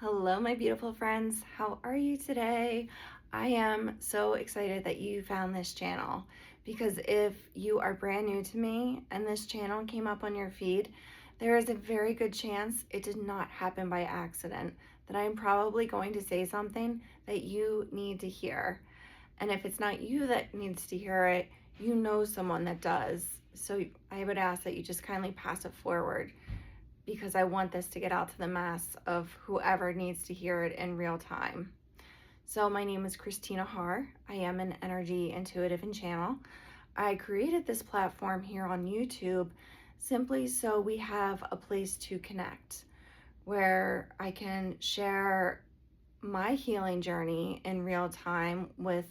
Hello, my beautiful friends. How are you today? I am so excited that you found this channel because if you are brand new to me and this channel came up on your feed, there is a very good chance it did not happen by accident, that I'm probably going to say something that you need to hear. And if it's not you that needs to hear it, you know someone that does. So I would ask that you just kindly pass it forward, because I want this to get out to the mass of whoever needs to hear it in real time. So my name is Christina Harr. I am an energy intuitive and channel. I created this platform here on YouTube simply so we have a place to connect, where I can share my healing journey in real time with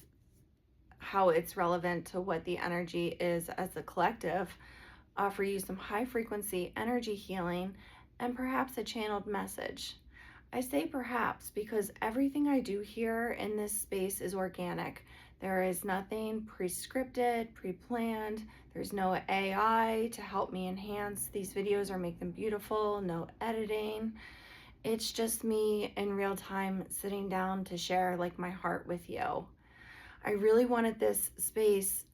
how it's relevant to what the energy is as a collective, offer you some high frequency energy healing, and perhaps a channeled message. I say perhaps because everything I do here in this space is organic. There is nothing pre-scripted, pre-planned. There's no AI to help me enhance these videos or make them beautiful, no editing. It's just me in real time sitting down to share like my heart with you. I really wanted this space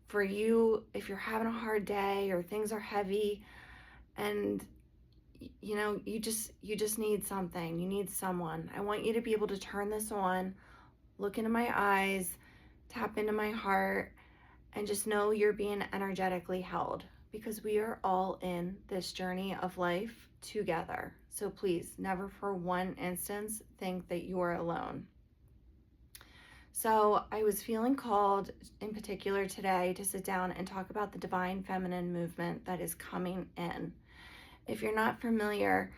for you if you're having a hard day or things are heavy and you just need something, you need someone. I want you to be able to turn this on, look into my eyes, tap into my heart, and just know you're being energetically held, because we are all in this journey of life together. So please never for one instance think that you're alone. So I was feeling called in particular today to sit down and talk about the Devine Feminine movement that is coming in. If you're not familiar,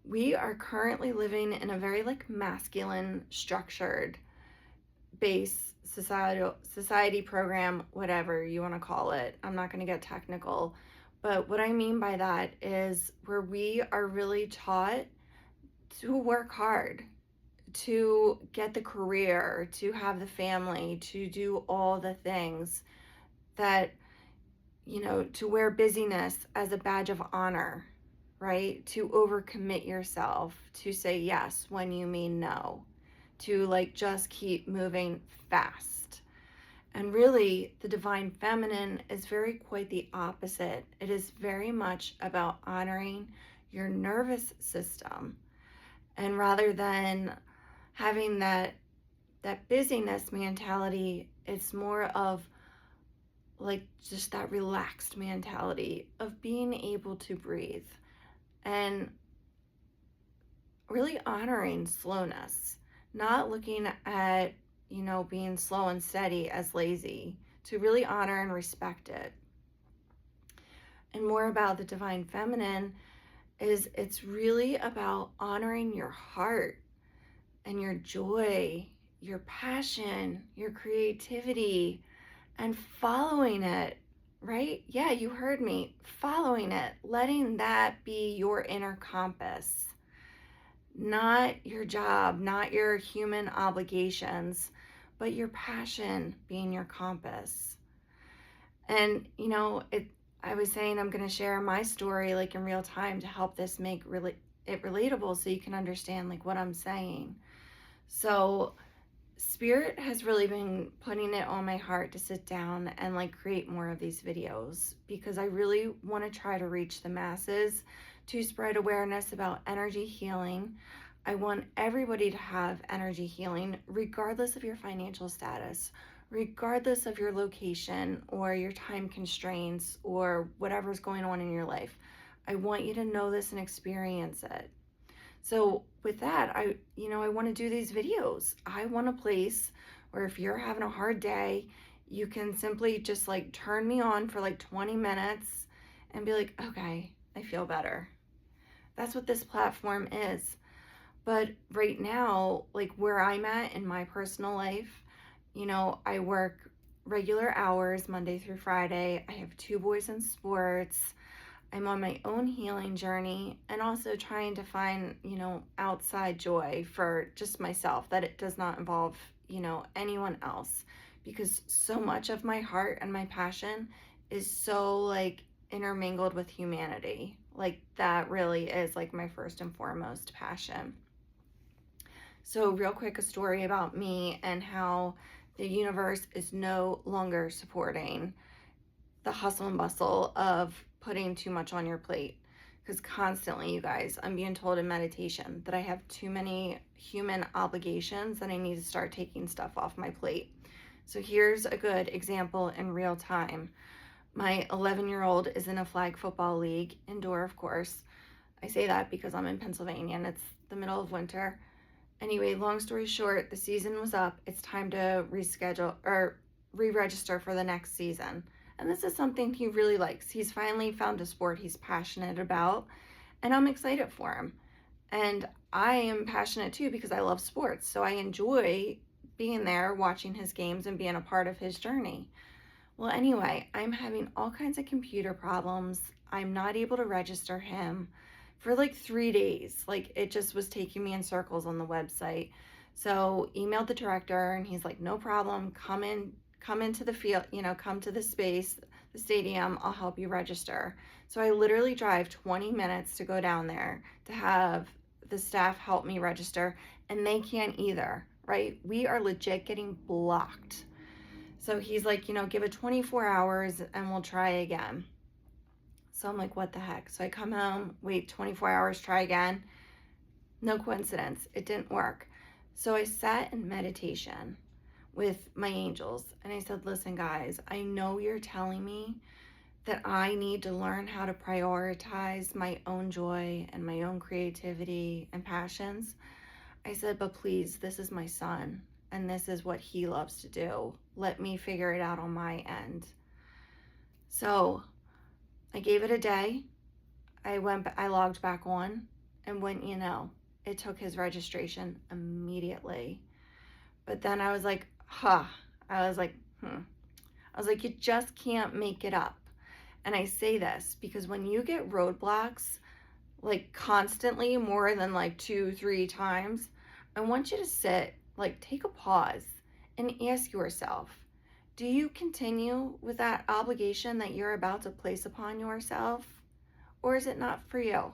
we are currently living in a very masculine structured base society program, whatever you want to call it. I'm not going to get technical, but what I mean by that is where we are really taught to work hard, to get the career, to have the family, to do all the things that, to wear busyness as a badge of honor, right? To overcommit yourself, to say yes when you mean no, to just keep moving fast. And really, the Divine Feminine is quite the opposite. It is very much about honoring your nervous system. And rather than having that busyness mentality, it's more of just that relaxed mentality of being able to breathe and really honoring slowness, not looking at being slow and steady as lazy, to really honor and respect it. And more about the Divine Feminine is it's really about honoring your heart and your joy, your passion, your creativity, and following it, right? Yeah, you heard me. Following it, letting that be your inner compass, not your job, not your human obligations, but your passion being your compass. And, I was saying I'm going to share my story in real time to help this make it relatable so you can understand what I'm saying. So Spirit has really been putting it on my heart to sit down and create more of these videos, because I really want to try to reach the masses, to spread awareness about energy healing. I want everybody to have energy healing regardless of your financial status, regardless of your location or your time constraints or whatever's going on in your life. I want you to know this and experience it. So with that, I want to do these videos. I want a place where if you're having a hard day, you can simply just turn me on for 20 minutes and be like, okay, I feel better. That's what this platform is. But right now, where I'm at in my personal life, I work regular hours, Monday through Friday. I have 2 boys in sports. I'm on my own healing journey, and also trying to find, outside joy for just myself, that it does not involve, anyone else, because so much of my heart and my passion is so intermingled with humanity. That really is my first and foremost passion. So real quick, a story about me and how the universe is no longer supporting the hustle and bustle of putting too much on your plate. Because constantly, you guys, I'm being told in meditation that I have too many human obligations and I need to start taking stuff off my plate. So here's a good example in real time. My 11-year-old is in a flag football league, indoor, of course. I say that because I'm in Pennsylvania and it's the middle of winter. Anyway, long story short, the season was up. It's time to reschedule or re-register for the next season. And this is something he really likes. He's finally found a sport he's passionate about, and I'm excited for him. And I am passionate too because I love sports. So I enjoy being there, watching his games, and being a part of his journey. Well, anyway, I'm having all kinds of computer problems. I'm not able to register him for like 3 days. Like, it just was taking me in circles on the website. So emailed the director and he's like, no problem, come into the field, come to the space, the stadium, I'll help you register. So I literally drive 20 minutes to go down there to have the staff help me register, and they can't either, right? We are legit getting blocked. So he's like, give it 24 hours and we'll try again. So I'm like, what the heck? So I come home, wait 24 hours, try again. No coincidence, it didn't work. So I sat in meditation with my angels and I said, listen guys, I know you're telling me that I need to learn how to prioritize my own joy and my own creativity and passions. I said, but please, this is my son and this is what he loves to do. Let me figure it out on my end. So I gave it a day. I logged back on, and wouldn't you know, it took his registration immediately. But then I was like, I was like, you just can't make it up. And I say this because when you get roadblocks, like constantly, more than like 2-3 times, I want you to sit, like take a pause and ask yourself, do you continue with that obligation that you're about to place upon yourself? Or is it not for you?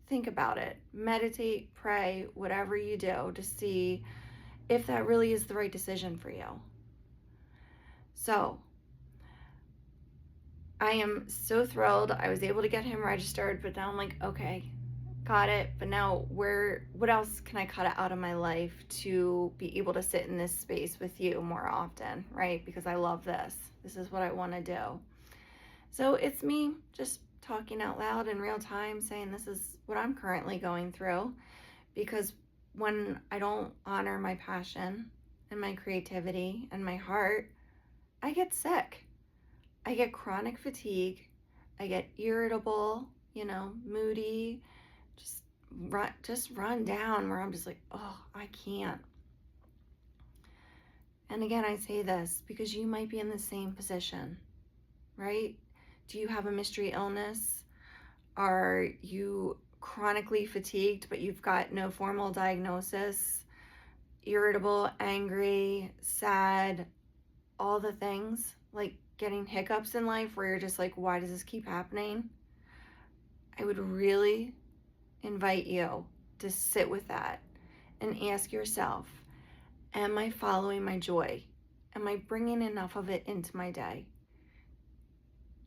Think about it. Meditate, pray, whatever you do to see if that really is the right decision for you. So I am so thrilled. I was able to get him registered, but now I'm like, okay, got it. But now what else can I cut out of my life to be able to sit in this space with you more often, right? Because I love this. This is what I want to do. So it's me just talking out loud in real time, saying this is what I'm currently going through. Because when I don't honor my passion and my creativity and my heart, I get sick. I get chronic fatigue. I get irritable, moody, just run down where I'm just like, oh, I can't. And again, I say this because you might be in the same position, right? Do you have a mystery illness? Are you chronically fatigued, but you've got no formal diagnosis? Irritable, angry, sad, all the things, like getting hiccups in life where you're just like, why does this keep happening? I would really invite you to sit with that and ask yourself, am I following my joy? Am I bringing enough of it into my day?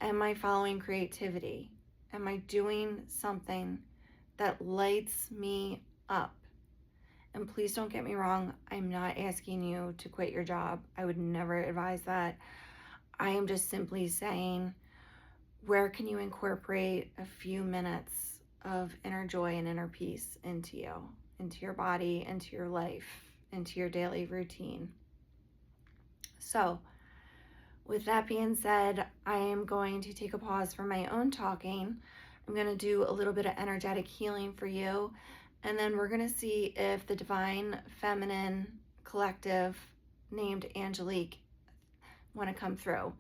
Am I following creativity? Am I doing something that lights me up? And please don't get me wrong, I'm not asking you to quit your job. I would never advise that. I am just simply saying, where can you incorporate a few minutes of inner joy and inner peace into you, into your body, into your life, into your daily routine? So, with that being said, I am going to take a pause for my own talking. I'm going to do a little bit of energetic healing for you, and then we're going to see if the Devine Feminine collective named Angelique want to come through.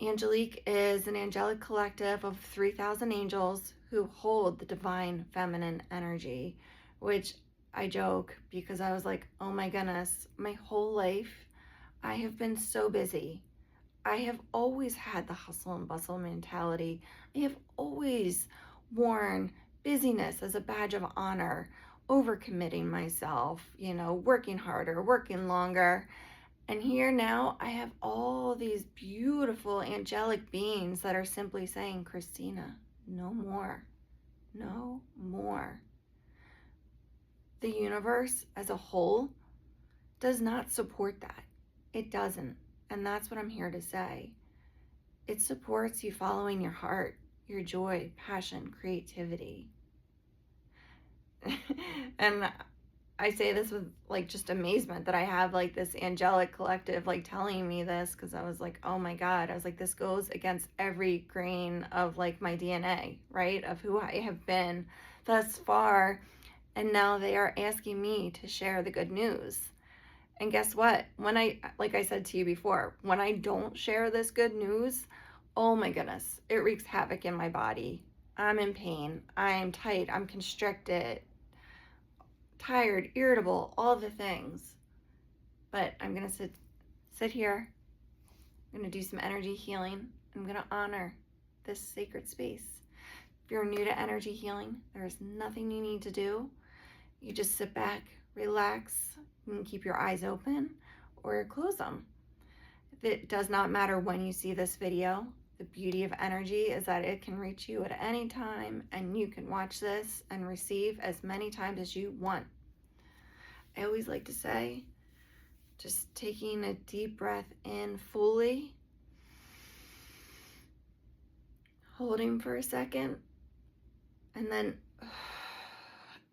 Angelique is an angelic collective of 3,000 angels who hold the divine feminine energy, which I joke because I was like, oh my goodness, my whole life I have been so busy. I have always had the hustle and bustle mentality. I have always worn busyness as a badge of honor, overcommitting myself, working harder, working longer. And here now I have all these beautiful angelic beings that are simply saying, Christina, no more, no more. The universe as a whole does not support that. It doesn't. And that's what I'm here to say. It supports you following your heart, your joy, passion, creativity. And I say this with just amazement that I have this angelic collective telling me this, because I was like, oh my God, I was like, this goes against every grain of my DNA, right? Of who I have been thus far. And now they are asking me to share the good news. And guess what? When like I said to you before, when I don't share this good news, oh my goodness, it wreaks havoc in my body. I'm in pain. I'm tight. I'm constricted, tired, irritable, all the things. But I'm going to sit here. I'm going to do some energy healing. I'm going to honor this sacred space. If you're new to energy healing, there's nothing you need to do. You just sit back, relax, and keep your eyes open or close them. It does not matter when you see this video. The beauty of energy is that it can reach you at any time, and you can watch this and receive as many times as you want. I always like to say, just taking a deep breath in fully, holding for a second, and then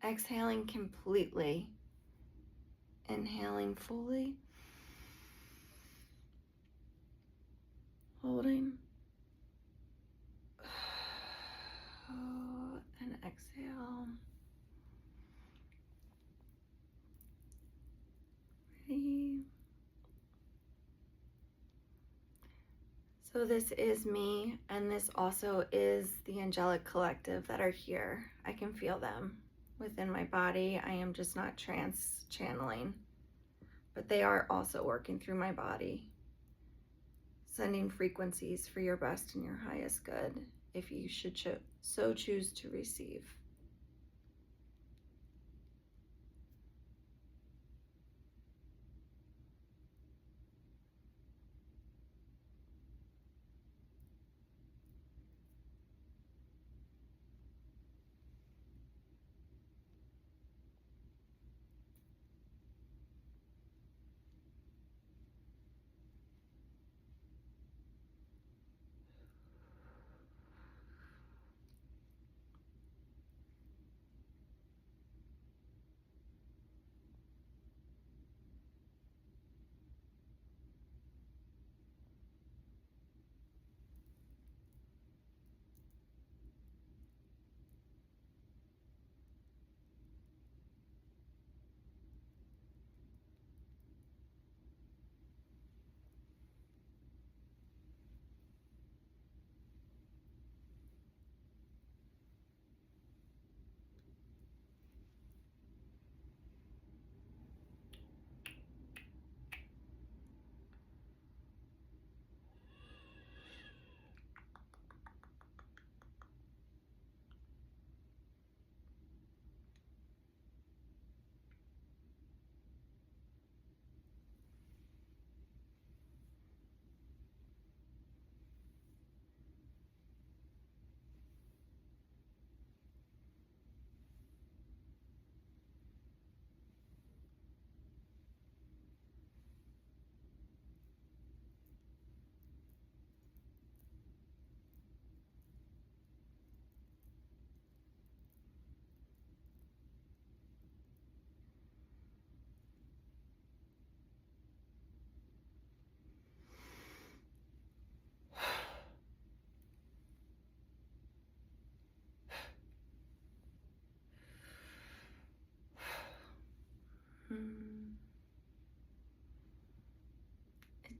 exhaling completely, inhaling fully, holding, and exhale. Ready? So this is me, and this also is the angelic collective that are here. I can feel them within my body. I am just not channeling, but they are also working through my body, sending frequencies for your best and your highest good if you should so choose to receive.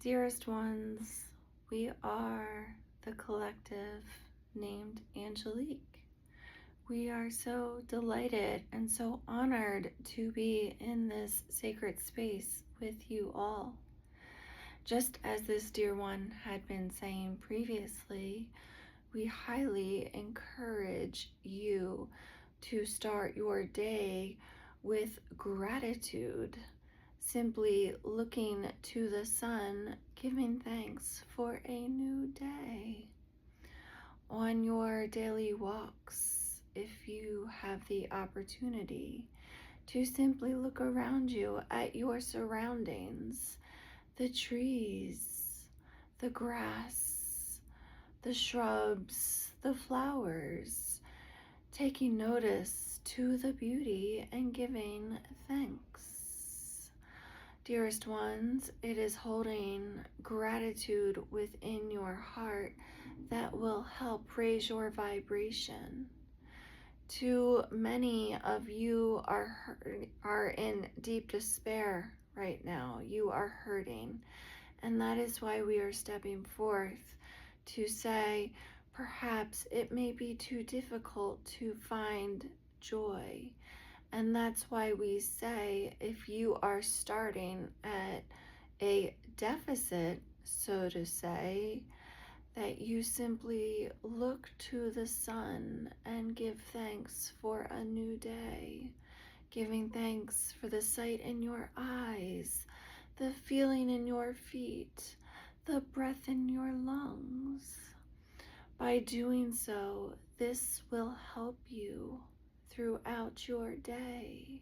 Dearest ones, we are the collective named Angelique. We are so delighted and so honored to be in this sacred space with you all. Just as this dear one had been saying previously, we highly encourage you to start your day with gratitude, simply looking to the sun, giving thanks for a new day. On your daily walks, if you have the opportunity to simply look around you at your surroundings, the trees, the grass, the shrubs, the flowers, taking notice to the beauty and giving thanks. Dearest ones, it is holding gratitude within your heart that will help raise your vibration. Too many of you are in deep despair right now. You are hurting. And that is why we are stepping forth to say, perhaps it may be too difficult to find joy. And that's why we say, if you are starting at a deficit, so to say, that you simply look to the sun and give thanks for a new day, giving thanks for the sight in your eyes, the feeling in your feet, the breath in your lungs. By doing so, this will help you throughout your day.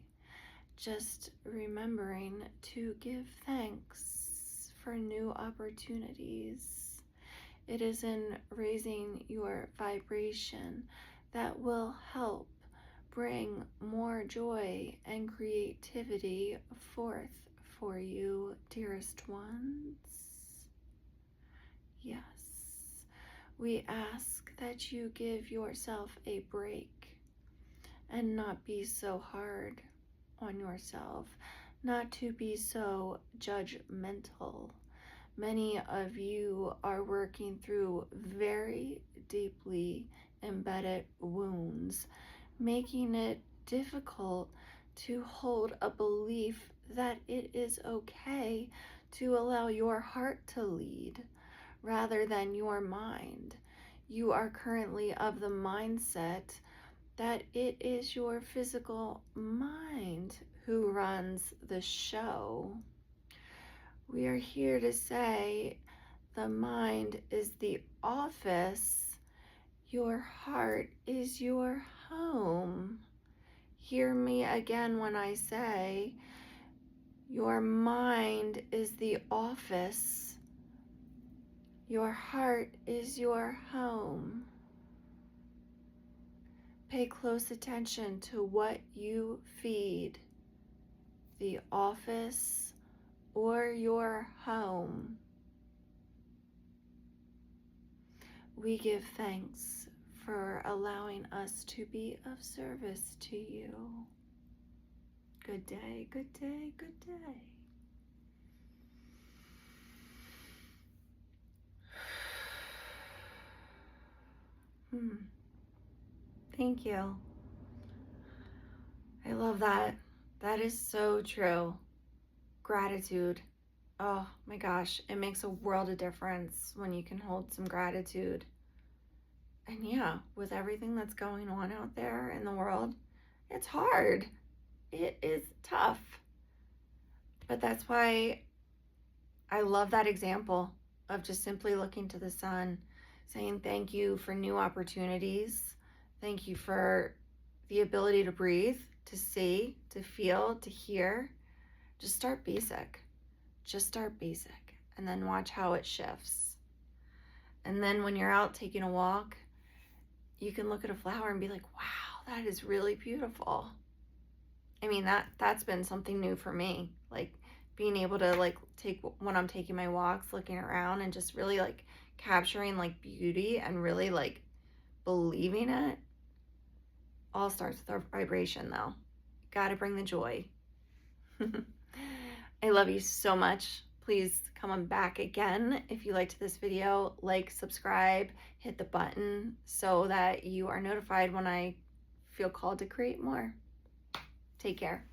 Just remembering to give thanks for new opportunities. It is in raising your vibration that will help bring more joy and creativity forth for you, dearest ones. Yes, we ask that you give yourself a break and not be so hard on yourself, not to be so judgmental. Many of you are working through very deeply embedded wounds, making it difficult to hold a belief that it is okay to allow your heart to lead rather than your mind. You are currently of the mindset that it is your physical mind who runs the show. We are here to say the mind is the office, your heart is your home. Hear me again when I say your mind is the office, your heart is your home. Pay close attention to what you feed, the office or your home. We give thanks for allowing us to be of service to you. Good day, good day, good day. Thank you. I love that. That is so true. Gratitude. Oh my gosh, it makes a world of difference when you can hold some gratitude. And yeah, with everything that's going on out there in the world, it's hard. It is tough. But that's why I love that example of just simply looking to the sun, saying thank you for new opportunities. Thank you for the ability to breathe, to see, to feel, to hear. Just start basic. Just start basic. And then watch how it shifts. And then when you're out taking a walk, you can look at a flower and be like, wow, that is really beautiful. I mean, that's been something new for me. Like being able to when I'm taking my walks, looking around and just really capturing beauty and really believing it. All starts with our vibration though. Gotta bring the joy. I love you so much. Please come on back again. If you liked this video, subscribe, hit the button so that you are notified when I feel called to create more. Take care.